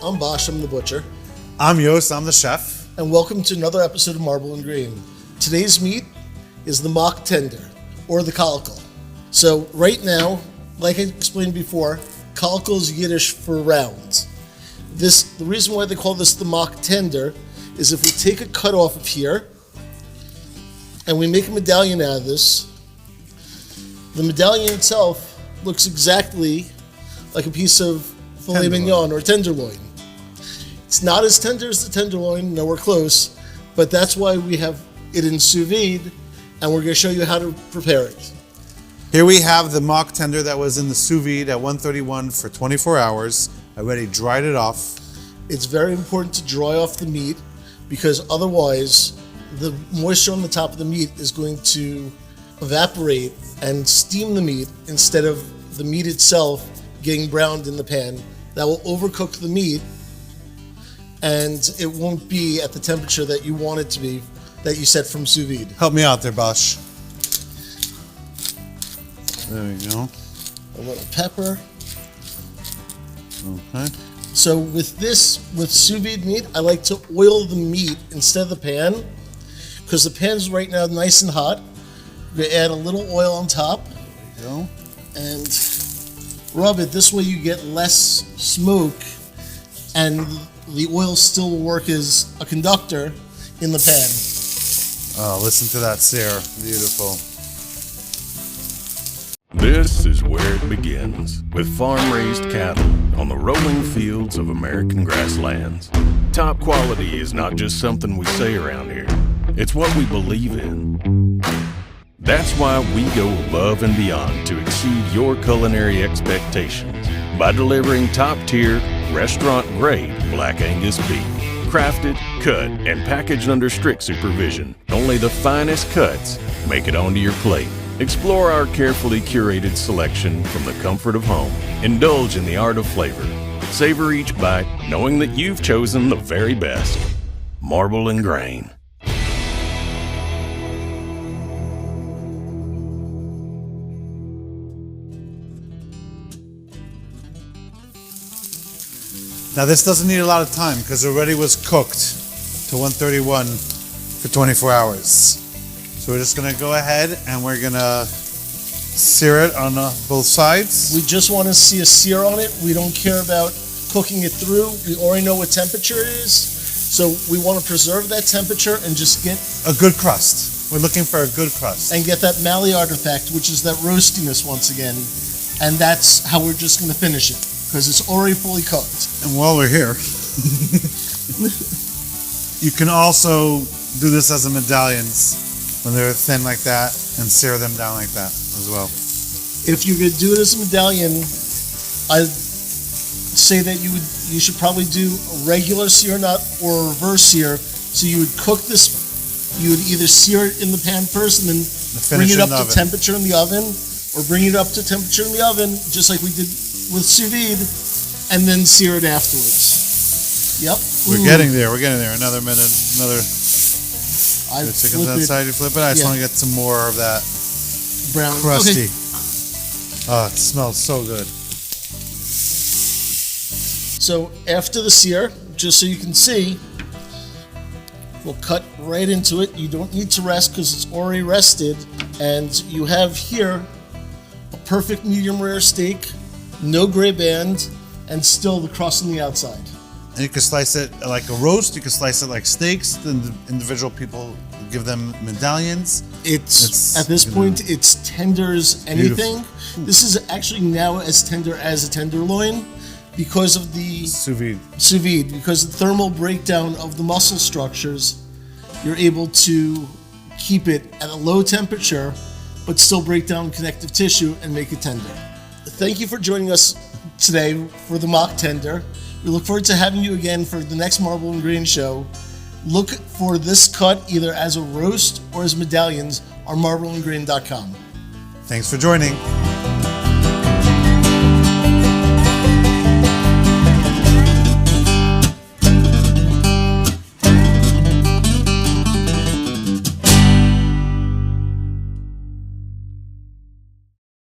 I'm Bosch, I'm the butcher. I'm Yost, I'm the chef. And welcome to another episode of Marble and Grain. Today's meat is the mock tender, or the kolichel. So right now, like I explained before, kolichel is Yiddish for round. The reason why they call this the mock tender is if we take a cut off of here and we make a medallion out of this, the medallion itself looks exactly like a piece of filet mignon or tenderloin. It's not as tender as the tenderloin, nowhere close, but that's why we have it in sous vide, and we're going to show you how to prepare it. Here we have the mock tender that was in the sous vide at 131 for 24 hours. I already dried it off. It's very important to dry off the meat because otherwise the moisture on the top of the meat is going to evaporate and steam the meat instead of the meat itself getting browned in the pan. That will overcook the meat and it won't be at the temperature that you want it to be, that you set from sous vide. Help me out there, Bosch. There we go. A little pepper. Okay. So with sous vide meat, I like to oil the meat instead of the pan because the pan's right now nice and hot. We're going to add a little oil on top. There we go. And rub it. This way you get less smoke and the oil still will work as a conductor in the pan. Oh, listen to that sear. Beautiful. This is where it begins, with farm-raised cattle on the rolling fields of American grasslands. Top quality is not just something we say around here. It's what we believe in. That's why we go above and beyond to exceed your culinary expectations by delivering top-tier, restaurant-grade Black Angus beef. Crafted, cut, and packaged under strict supervision. Only the finest cuts make it onto your plate. Explore our carefully curated selection from the comfort of home. Indulge in the art of flavor. Savor each bite, knowing that you've chosen the very best. Marble and Grain. Now this doesn't need a lot of time because it already was cooked to 131 for 24 hours. So we're just gonna go ahead and we're gonna sear it on both sides. We just want to see a sear on it. We don't care about cooking it through. We already know what temperature it is. So we want to preserve that temperature and just get a good crust. We're looking for a good crust. And get that Maillard effect, which is that roastiness once again. And that's how we're just going to finish it because it's already fully cooked. And while we're here, you can also do this as a medallions when they're thin like that and sear them down like that as well. If you're going to do it as a medallion, I'd say that you should probably do a regular sear nut or a reverse sear. So you would cook this, you would either sear it in the pan first and then bring it up to temperature in the oven, or bring it up to temperature in the oven, just like we did with sous vide, and then sear it afterwards. Yep. We're getting there. Another minute, another. I chicken that side, you flip it. I just want to get some more of that brown, crusty. Okay. Oh, it smells so good. So after the sear, just so you can see, we'll cut right into it. You don't need to rest because it's already rested, and you have here a perfect medium rare steak, no gray band, and still the crust on the outside. And you can slice it like a roast. You can slice it like steaks. The individual people give them medallions. It's at this point, it's tender as anything. Beautiful. This is actually now as tender as a tenderloin because of the sous vide. Because of the thermal breakdown of the muscle structures, you're able to keep it at a low temperature, but still break down connective tissue and make it tender. Thank you for joining us today for the mock tender. We look forward to having you again for the next Marble and Grain show. Look for this cut either as a roast or as medallions on marbleandgrain.com. Thanks for joining.